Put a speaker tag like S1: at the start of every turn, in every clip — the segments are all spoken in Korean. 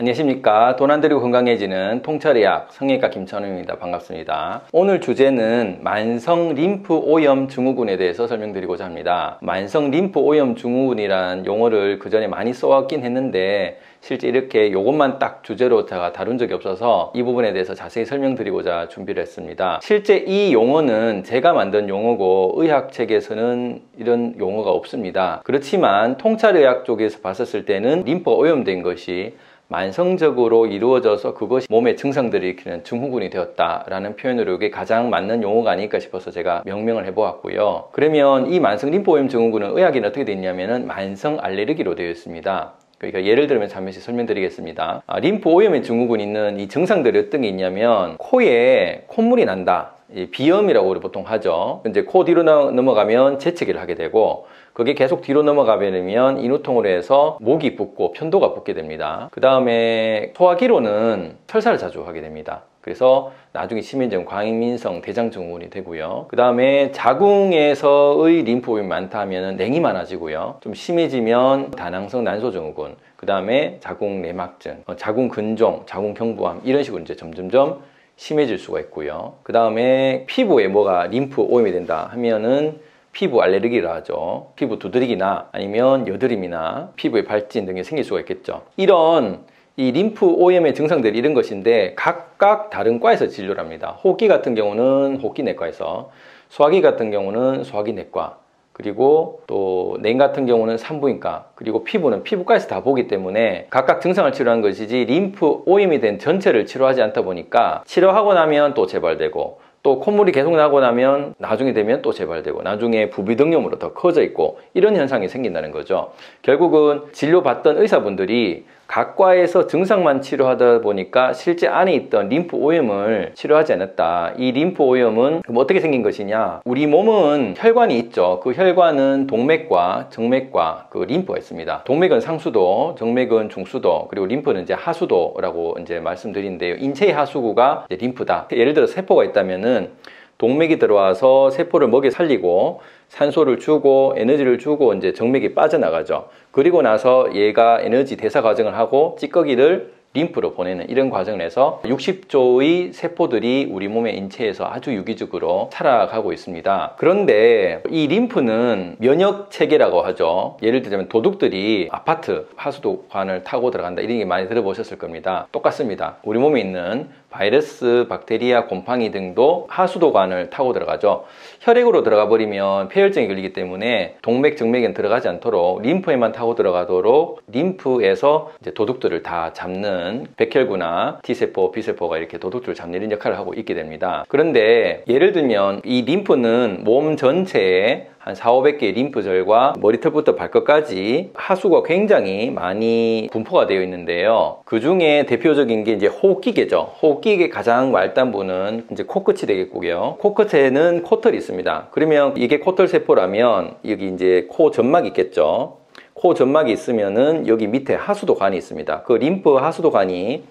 S1: 안녕하십니까. 돈 안 들이고 건강해지는 통찰의학 성형외과 김찬우입니다. 반갑습니다. 오늘 주제는 만성 림프 오염 증후군에 대해서 설명드리고자 합니다. 만성 림프 오염 증후군이란 용어를 그 전에 많이 써왔긴 했는데 실제 이렇게 이것만 딱 주제로 제가 다룬 적이 없어서 이 부분에 대해서 자세히 설명드리고자 준비를 했습니다. 실제 이 용어는 제가 만든 용어고 의학책에서는 이런 용어가 없습니다. 그렇지만 통찰의학 쪽에서 봤었을 때는 림프 오염된 것이 만성적으로 이루어져서 그것이 몸의 증상들을 일으키는 증후군이 되었다라는 표현으로 이게 가장 맞는 용어가 아닐까 싶어서 제가 명명을 해보았고요. 그러면 이 만성 림프오염 증후군은 의학에는 어떻게 되어 있냐면은 만성 알레르기로 되어 있습니다. 그러니까 예를 들면 잠시 설명드리겠습니다. 림프오염의 증후군이 있는 이 증상들이 어떤 게 있냐면 코에 콧물이 난다. 비염이라고 우리 보통 하죠. 이제 코 뒤로 넘어가면 재채기를 하게 되고 그게 계속 뒤로 넘어가면 인후통으로 해서 목이 붓고 편도가 붓게 됩니다. 그 다음에 소화기로는 설사를 자주 하게 됩니다. 그래서 나중에 심해지면 과민성 대장증후군이 되고요. 그 다음에 자궁에서의 림프오염이 많다 하면 냉이 많아지고요. 좀 심해지면 다낭성 난소증후군, 그 다음에 자궁 내막증, 자궁 근종, 자궁 경부암 이런 식으로 이제 점점점 심해질 수가 있고요. 그 다음에 피부에 뭐가 림프 오염이 된다 하면은 피부 알레르기라 하죠. 피부 두드리기나 아니면 여드름이나 피부에 발진 등이 생길 수가 있겠죠. 이런 이 림프 오염의 증상들이 이런 것인데 각각 다른 과에서 진료를 합니다. 호흡기 같은 경우는 호흡기내과에서, 소화기 같은 경우는 소화기내과, 그리고 또 냉 같은 경우는 산부인과, 그리고 피부는 피부과에서 다 보기 때문에 각각 증상을 치료하는 것이지 림프 오염이 된 전체를 치료하지 않다 보니까 치료하고 나면 또 재발되고 또 콧물이 계속 나고 나면 나중에 되면 또 재발되고 나중에 부비등염으로 더 커져 있고 이런 현상이 생긴다는 거죠. 결국은 진료받던 의사분들이 각 과에서 증상만 치료하다 보니까 실제 안에 있던 림프 오염을 치료하지 않았다. 이 림프 오염은 그럼 어떻게 생긴 것이냐? 우리 몸은 혈관이 있죠. 그 혈관은 동맥과 정맥과 그 림프가 있습니다. 동맥은 상수도, 정맥은 중수도, 그리고 림프는 이제 하수도라고 이제 말씀드리는데요. 인체의 하수구가 이제 림프다. 예를 들어 세포가 있다면은 동맥이 들어와서 세포를 먹여 살리고 산소를 주고 에너지를 주고 이제 정맥이 빠져나가죠. 그리고 나서 얘가 에너지 대사 과정을 하고 찌꺼기를 림프로 보내는 이런 과정을 해서 60조의 세포들이 우리 몸의 인체에서 아주 유기적으로 살아가고 있습니다. 그런데 이 림프는 면역 체계라고 하죠. 예를 들자면 도둑들이 아파트 하수도관을 타고 들어간다 이런 게 많이 들어보셨을 겁니다. 똑같습니다. 우리 몸에 있는 바이러스, 박테리아, 곰팡이 등도 하수도관을 타고 들어가죠. 혈액으로 들어가 버리면 폐혈증이 걸리기 때문에 동맥, 정맥에는 들어가지 않도록 림프에만 타고 들어가도록 림프에서 이제 도둑들을 다 잡는 백혈구나 T세포, B세포가 이렇게 도둑들을 잡는 이런 역할을 하고 있게 됩니다. 그런데 예를 들면 이 림프는 몸 전체에 한 400~500개의 림프절과 머리털부터 발끝까지 하수가 굉장히 많이 분포가 되어 있는데요. 그 중에 대표적인 게 이제 호흡기계죠. 호흡기계 가장 말단부는 이제 코끝이 되겠고요. 코끝에는 코털이 있습니다. 그러면 이게 코털 세포라면 여기 이제 코 점막이 있겠죠. 코 점막이 있으면은 여기 밑에 하수도관이 있습니다. 그 림프 하수도관이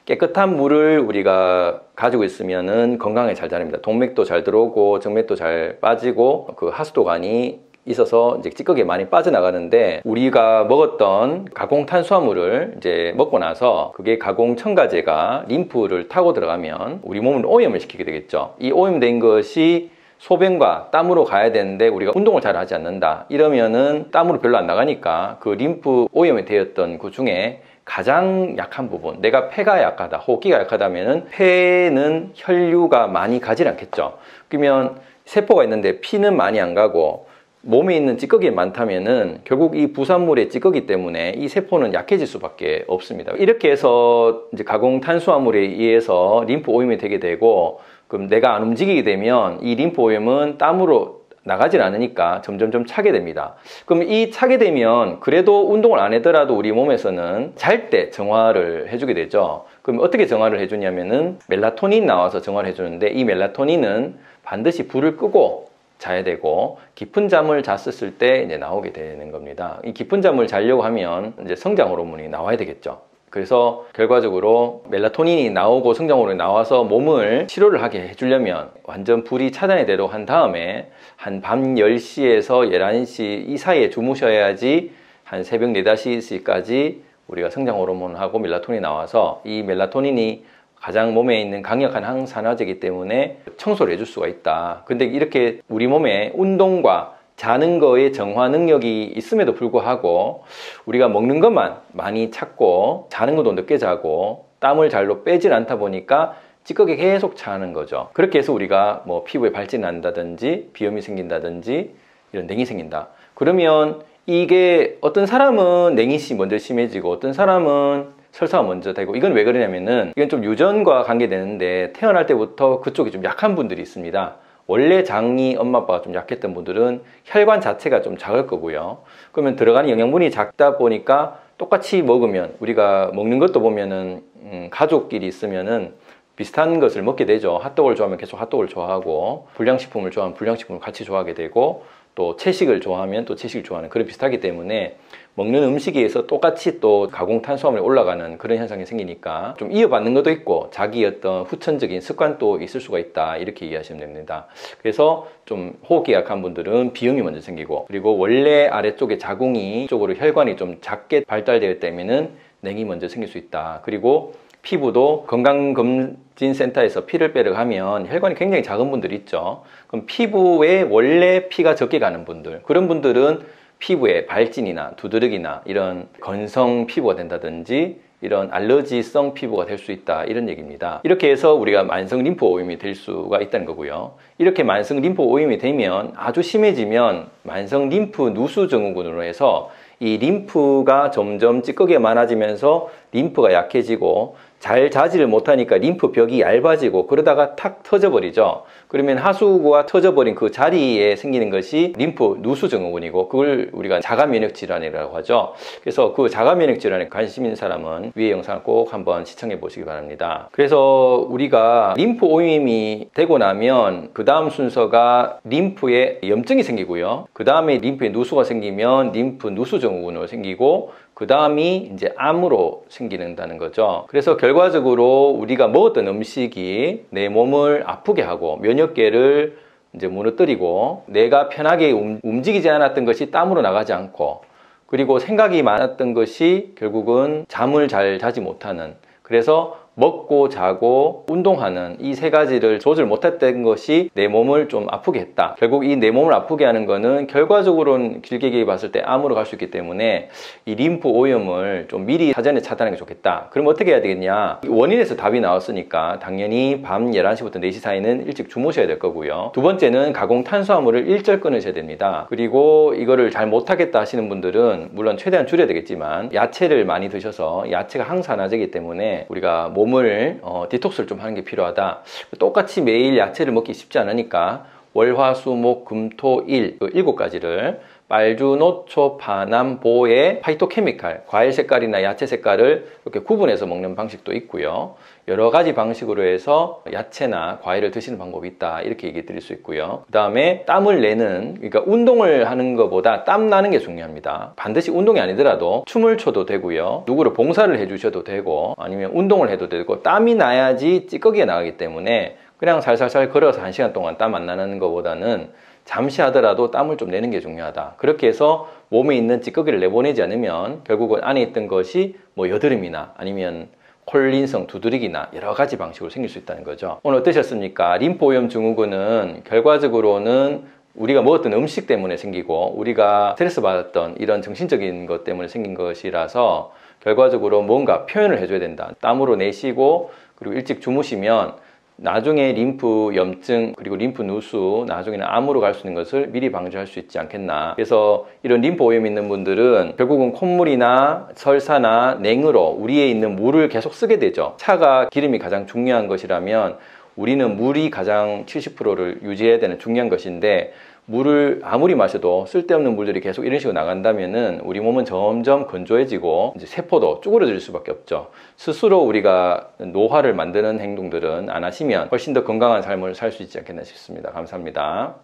S1: 깨끗한 물을 우리가 가지고 있으면은 건강에 잘 자랍니다. 동맥도 잘 들어오고 정맥도 잘 빠지고 그 하수도관이 있어서 이제 찌꺼기가 많이 빠져나가는데 우리가 먹었던 가공 탄수화물을 이제 먹고 나서 그게 가공 첨가제가 림프를 타고 들어가면 우리 몸을 오염을 시키게 되겠죠. 이 오염된 것이 소변과 땀으로 가야 되는데 우리가 운동을 잘 하지 않는다. 이러면은 땀으로 별로 안 나가니까 그 림프 오염이 되었던 그 중에 가장 약한 부분, 내가 폐가 약하다, 호흡기가 약하다면은 폐는 혈류가 많이 가지 않겠죠. 그러면 세포가 있는데 피는 많이 안 가고 몸에 있는 찌꺼기 많다면은 결국 이 부산물의 찌꺼기 때문에 이 세포는 약해질 수밖에 없습니다. 이렇게 해서 이제 가공 탄수화물에 의해서 림프 오염이 되게 되고 그럼 내가 안 움직이게 되면 이 림프 오염은 땀으로 나가질 않으니까 점점점 차게 됩니다. 그럼 이 차게 되면 그래도 운동을 안 하더라도 우리 몸에서는 잘 때 정화를 해주게 되죠. 그럼 어떻게 정화를 해주냐면은 멜라토닌 나와서 정화를 해주는데 이 멜라토닌은 반드시 불을 끄고 자야 되고 깊은 잠을 잤었을 때 이제 나오게 되는 겁니다. 이 깊은 잠을 자려고 하면 이제 성장 호르몬이 나와야 되겠죠. 그래서 결과적으로 멜라토닌이 나오고 성장 호르몬이 나와서 몸을 치료를 하게 해주려면 완전 불이 차단이 되도록 한 다음에 한 밤 10시에서 11시 이 사이에 주무셔야지 한 새벽 4~5시까지 우리가 성장 호르몬하고 멜라토닌이 나와서 이 멜라토닌이 가장 몸에 있는 강력한 항산화제이기 때문에 청소를 해줄 수가 있다. 근데 이렇게 우리 몸에 운동과 자는 거에 정화 능력이 있음에도 불구하고 우리가 먹는 것만 많이 찾고 자는 것도 늦게 자고 땀을 잘로 빼질 않다 보니까 찌꺼기 계속 차는 거죠. 그렇게 해서 우리가 뭐 피부에 발진이 난다든지 비염이 생긴다든지 이런 냉이 생긴다. 그러면 이게 어떤 사람은 냉이 먼저 심해지고 어떤 사람은 설사가 먼저 되고, 이건 왜 그러냐면은 이건 좀 유전과 관계되는데 태어날 때부터 그쪽이 좀 약한 분들이 있습니다. 원래 장이 엄마 아빠가 좀 약했던 분들은 혈관 자체가 좀 작을 거고요. 그러면 들어가는 영양분이 작다 보니까 똑같이 먹으면 우리가 먹는 것도 보면은 가족끼리 있으면은 비슷한 것을 먹게 되죠. 핫도그를 좋아하면 계속 핫도그를 좋아하고, 불량식품을 좋아하면 불량식품을 같이 좋아하게 되고, 또 채식을 좋아하면 또 채식을 좋아하는, 그런 비슷하기 때문에 먹는 음식에서 똑같이 또 가공 탄수화물이 올라가는 그런 현상이 생기니까 좀 이어받는 것도 있고 자기 어떤 후천적인 습관도 있을 수가 있다, 이렇게 이해하시면 됩니다. 그래서 좀 호흡기 약한 분들은 비염이 먼저 생기고, 그리고 원래 아래쪽에 자궁이 쪽으로 혈관이 좀 작게 발달되어 있다면은 냉이 먼저 생길 수 있다. 그리고 피부도 건강검진센터에서 피를 빼러 가면 혈관이 굉장히 작은 분들이 있죠. 그럼 피부에 원래 피가 적게 가는 분들, 그런 분들은 피부에 발진이나 두드러기나 이런 건성 피부가 된다든지 이런 알러지성 피부가 될 수 있다, 이런 얘기입니다. 이렇게 해서 우리가 만성 림프 오염이 될 수가 있다는 거고요. 이렇게 만성 림프 오염이 되면 아주 심해지면 만성 림프 누수 증후군으로 해서 이 림프가 점점 찌꺼기가 많아지면서 림프가 약해지고 잘 자지를 못하니까 림프벽이 얇아지고 그러다가 탁 터져버리죠. 그러면 하수구가 터져버린 그 자리에 생기는 것이 림프 누수 증후군이고, 그걸 우리가 자가면역 질환이라고 하죠. 그래서 그 자가면역 질환에 관심 있는 사람은 위의 영상을 꼭 한번 시청해 보시기 바랍니다. 그래서 우리가 림프 오염이 되고 나면 그 다음 순서가 림프에 염증이 생기고요. 그 다음에 림프에 누수가 생기면 림프 누수 증후군으로 생기고, 그 다음이 이제 암으로 생기는다는 거죠. 그래서 결과적으로 우리가 먹었던 음식이 내 몸을 아프게 하고 면역계를 이제 무너뜨리고, 내가 편하게 움직이지 않았던 것이 땀으로 나가지 않고, 그리고 생각이 많았던 것이 결국은 잠을 잘 자지 못하는, 그래서 먹고 자고 운동하는 이 세 가지를 조절 못했던 것이 내 몸을 좀 아프게 했다. 결국 이 내 몸을 아프게 하는 거는 결과적으로는 길게 봤을 때 암으로 갈 수 있기 때문에 이 림프 오염을 좀 미리 사전에 차단하는 게 좋겠다. 그럼 어떻게 해야 되겠냐? 원인에서 답이 나왔으니까 당연히 밤 11시부터 4시 사이는 일찍 주무셔야 될 거고요. 두 번째는 가공 탄수화물을 일절 끊으셔야 됩니다. 그리고 이거를 잘 못하겠다 하시는 분들은 물론 최대한 줄여야 되겠지만 야채를 많이 드셔서, 야채가 항산화제이기 때문에 우리가 몸을 디톡스를 좀 하는 게 필요하다. 똑같이 매일 야채를 먹기 쉽지 않으니까 월화수목 금토일 7가지를 빨주노초 파남보의 파이토케미칼, 과일 색깔이나 야채 색깔을 이렇게 구분해서 먹는 방식도 있고요. 여러 가지 방식으로 해서 야채나 과일을 드시는 방법이 있다, 이렇게 얘기 드릴 수 있고요. 그 다음에 땀을 내는, 그러니까 운동을 하는 것보다 땀 나는 게 중요합니다. 반드시 운동이 아니더라도 춤을 춰도 되고요, 누구를 봉사를 해 주셔도 되고, 아니면 운동을 해도 되고, 땀이 나야지 찌꺼기가 나가기 때문에 그냥 살살살 걸어서 1시간 동안 땀 안 나는 것보다는 잠시 하더라도 땀을 좀 내는 게 중요하다. 그렇게 해서 몸에 있는 찌꺼기를 내보내지 않으면 결국은 안에 있던 것이 뭐 여드름이나 아니면 콜린성 두드러기나 여러 가지 방식으로 생길 수 있다는 거죠. 오늘 어떠셨습니까? 림프 오염 증후군은 결과적으로는 우리가 먹었던 음식 때문에 생기고, 우리가 스트레스 받았던 이런 정신적인 것 때문에 생긴 것이라서 결과적으로 뭔가 표현을 해줘야 된다. 땀으로 내쉬고, 그리고 일찍 주무시면 나중에 림프 염증, 그리고 림프 누수, 나중에는 암으로 갈 수 있는 것을 미리 방지할 수 있지 않겠나. 그래서 이런 림프 오염이 있는 분들은 결국은 콧물이나 설사나 냉으로 우리에 있는 물을 계속 쓰게 되죠. 차가 기름이 가장 중요한 것이라면 우리는 물이 가장 70%를 유지해야 되는 중요한 것인데, 물을 아무리 마셔도 쓸데없는 물들이 계속 이런 식으로 나간다면은 우리 몸은 점점 건조해지고 이제 세포도 쭈그러질 수밖에 없죠. 스스로 우리가 노화를 만드는 행동들은 안 하시면 훨씬 더 건강한 삶을 살 수 있지 않겠나 싶습니다. 감사합니다.